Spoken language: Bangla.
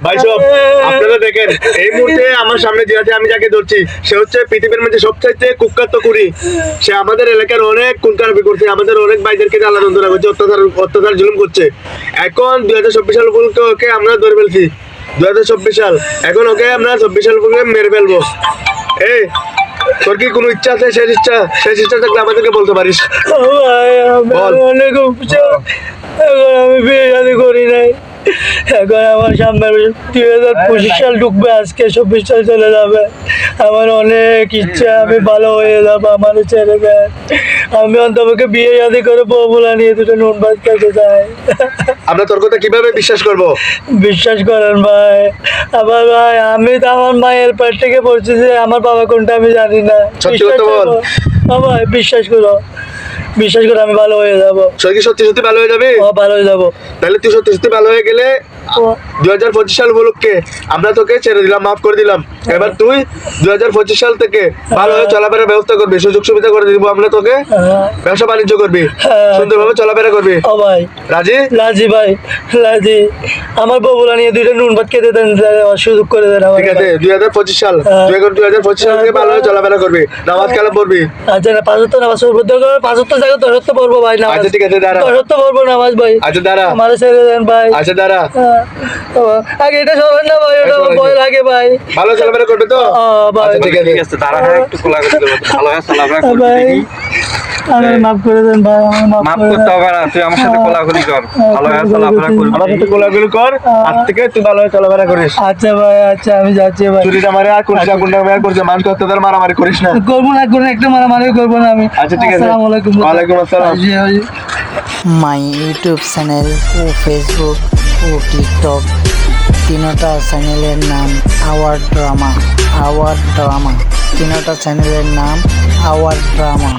ভাই সব আপনারা দেখেন এই মুহূর্তে আমার সামনে যে আছে, আমি যাকে ধরছি সে হচ্ছে পৃথিবীর মধ্যে সবচাইতে কুখ্যাত কুড়ি। সে আমাদের এলাকার অনেক কুলকারাবি করছে, আমাদের অনেক ভাইদেরকে জ্বালা যন্ত্রণা করছে, অত্যাচার জুলুম করছে। এখন 2024 সাল উপলক্ষে ওকে আমরা ধরে ফেলছি। 2024 সাল, এখন ওকে আমরা 24 সাল উপলক্ষে মেরে ফেলবো। এই তোর কি কোনো ইচ্ছা আছে? শেষ ইচ্ছা থাকলে আমাদেরকে বলতে পারিস। ভাই আমি বল। অনেক উপচার, এখন আমি বিয়ে শাদী করি নাই। এখন আমার সামনে 2025 সাল ঢুকবে, আজকে 24 সাল চলে যাবে। আমার অনেক ইচ্ছা আমি ভালো হয়ে যাবো, আমার ছেড়ে দেয়। আমি অন্তপক্ষে বিয়ে শাদী করে বউ বলা নিয়ে দুটো নুন ভাত খেতে চাই। আমরা তোর কথা কিভাবে বিশ্বাস করব? বিশ্বাস করেন ভাই, আবার ভাই আমি তো আমার মায়ের পেট থেকে পড়ছি যে আমার বাবা কোনটা আমি জানি না। সত্যি কথা বল। ভাই বিশ্বাস করো, বিশ্বাস করো আমি ভালো হয়ে যাবো। সত্যি সত্যি ভালো হয়ে যাবে? ভালো হয়ে যাবো। তাহলে তুই সত্যি ভালো হয়ে গেলে 2025 সাল উপলক্ষে আমরা তোকে ছেড়ে দিলাম, মাফ করে দিলাম। এবার তুই 2025 সাল থেকে ভালো হয়ে চলাফেরার ব্যবস্থা করবি, সুযোগ সুবিধা করে দিব আমরা তোকে, ব্যবসা বাণিজ্য করবি, সুন্দরভাবে চলাফেরা করবি। ও ভাই রাজি? রাজি ভাই, রাজি। আমার বউলা নিয়ে দুইটা নুন ভাত খেতে দেন, সুযোগ করে দেন। ঠিক আছে, 2025 সাল, তুই এখন 2025 সাল থেকে ভালো হয়ে চলাফেরা করবি, নামাজ কালাম পড়বি। আচ্ছা না, 5 নামাজ পড়বো, 5 জায়গায় 10 পড়বো ভাই। নামাজ আচ্ছা ঠিক আছে, দাঁড়া। 10 পড়বো নামাজ ভাই। আচ্ছা দাঁড়া। আমার ছেড়ে দেন ভাই। আচ্ছা দাঁড়া। আগে এটা সবাই না ভাই, ওটা ভয় লাগে ভাই। ভালো চলাফেরা করবে তো? ভাই আচ্ছা ঠিক আছে। ঠিক আছে, তারা একটু কোলাকুলি করবো, ভালো হয় চলাফেরা করবি ভাই দেখি। আমার মাফ করে দেন ভাই, আমার মাফ মাফ করে করতে দেন। হবে না, তুই আমার সাথে কোলাকুলি কর, ভালো হয় চলাফেরা করবি। আমার সাথে কোলাকুলি কর, আজ থেকে তুই ভালো হয়ে চলাফেরা করিস। আচ্ছা ভাই, আচ্ছা আমি যাচ্ছি ভাই। চুরিটা মারে আর করিস না, গুন্ডা মার করছে, মানুষ অত্যাচার মারামারি করিস না। করবো না, কোনো একটা মারামারি করবো না আমি। আচ্ছা ঠিক আছে। আসসালামু আলাইকুম। ওয়ালাইকুম আসসালাম। জি, জি। মাই ইউটিউব চ্যানেল ও ফেসবুক ও টিকটক তিনোটা চ্যানেলের নাম আওয়ার ড্রামা। তিনোটা চ্যানেলের নাম আওয়ার ড্রামা।